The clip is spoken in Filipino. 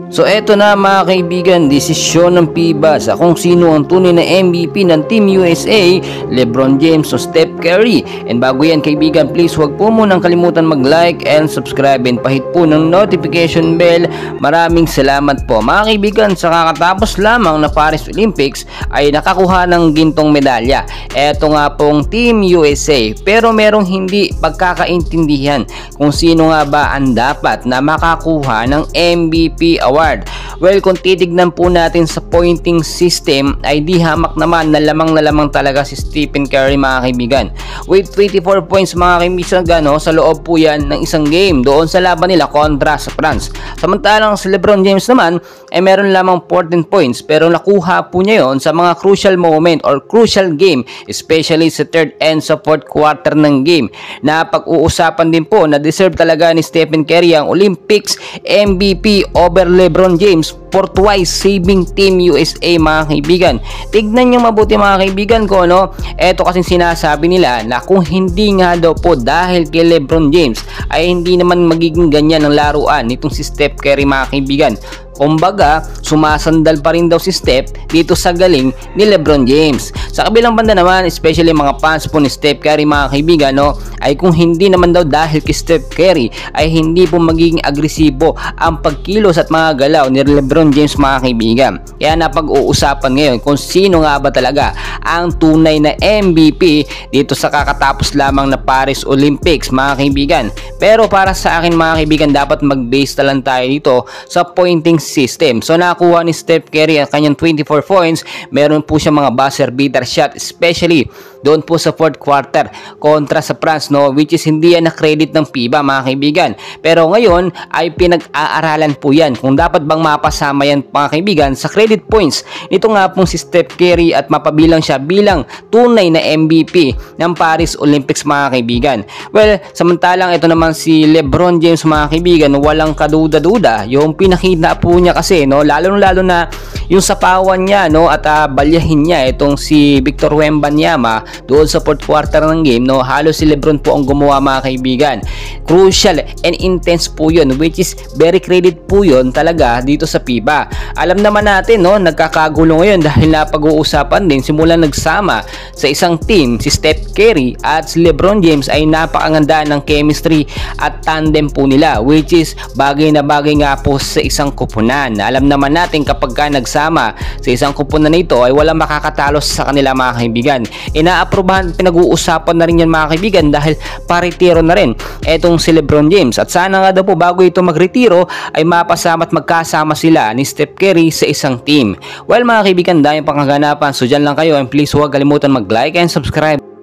So eto na mga kaibigan, desisyon ng FIBA sa kung sino ang tunay na MVP ng Team USA, LeBron James o Steph Curry. And bago yan kaibigan, please huwag po munang kalimutan mag-like and subscribe and pahit po ng notification bell. Maraming salamat po mga kaibigan. Sa kakatapos lamang na Paris Olympics ay nakakuha ng gintong medalya. Eto nga pong Team USA, pero merong hindi pagkakaintindihan kung sino nga ba ang dapat na makakuha ng MVP award. Well, kung titignan po natin sa pointing system ay di hamak naman na lamang talaga si Stephen Curry mga kaibigan. With 24 points mga kaibigan sa loob po yan ng isang game doon sa laban nila kontra sa France. Samantalang si LeBron James naman ay meron lamang 14 points pero nakuha po niya yon sa mga crucial moment or crucial game, especially sa third and sa fourth quarter ng game. Na pag-uusapan din po na deserve talaga ni Stephen Curry ang Olympics MVP over LeBron James for twice saving Team USA mga kaibigan. Tignan nyo mabuti mga kaibigan ko, no? Eto kasing sinasabi nila na kung hindi nga daw po dahil kay LeBron James ay hindi naman magiging ganyan ang laruan nitong si Steph Curry mga kaibigan. Kumbaga, sumasandal pa rin daw si Steph dito sa galing ni LeBron James. Sa kabilang banda naman, especially mga fans po ni Steph Curry mga kaibigan, no, ay kung hindi naman daw dahil kay Steph Curry ay hindi po magiging agresibo ang pagkilos at mga galaw ni LeBron James mga kaibigan. Kaya napag-uusapan ngayon kung sino nga ba talaga ang tunay na MVP dito sa kakatapos lamang na Paris Olympics mga kaibigan. Pero para sa akin mga kaibigan, dapat mag-base na lang tayo dito sa pointing system. So nakuha ni Steph Curry ang kanyang 24 points. Meron po siya mga buzzer beater shot, especially doon po sa fourth quarter kontra sa France, no, which is hindi yan na-credit ng FIBA mga kaibigan. Pero ngayon ay pinag-aaralan po yan kung dapat bang mapasama yan mga kaibigan sa credit points nito nga pong si Steph Curry at mapabilang siya bilang tunay na MVP ng Paris Olympics mga kaibigan. Well, samantalang ito naman si LeBron James mga kaibigan, walang kaduda-duda yung pinakita po niya kasi, no, lalo na yung sapawan niya, no, at balyahin niya itong si Victor Wembanyama doon sa fourth quarter ng game, no, halos si LeBron po ang gumawa mga kaibigan. Crucial and intense po yun, which is very credit po yun talaga dito sa FIBA. Alam naman natin, no, nagkakagulo ngayon dahil napag-uusapan din simula nagsama sa isang team si Steph Curry at si LeBron James ay napakaganda ng chemistry at tandem po nila, which is bagay na bagay nga po sa isang kupunan. Alam naman natin kapag ka nagsama sa isang kupunan na ito ay walang makakatalo sa kanila mga kaibigan. Inaaprobahan, pinag-uusapan na rin yan mga kaibigan dahil paretiro na rin etong si LeBron James. At sana nga daw po bago ito magretiro ay mapasama at magkasama sila ni Steph Curry sa isang team. Well mga kaibigan, dahil pang kaganapan, so dyan lang kayo and please huwag kalimutan mag-like and subscribe.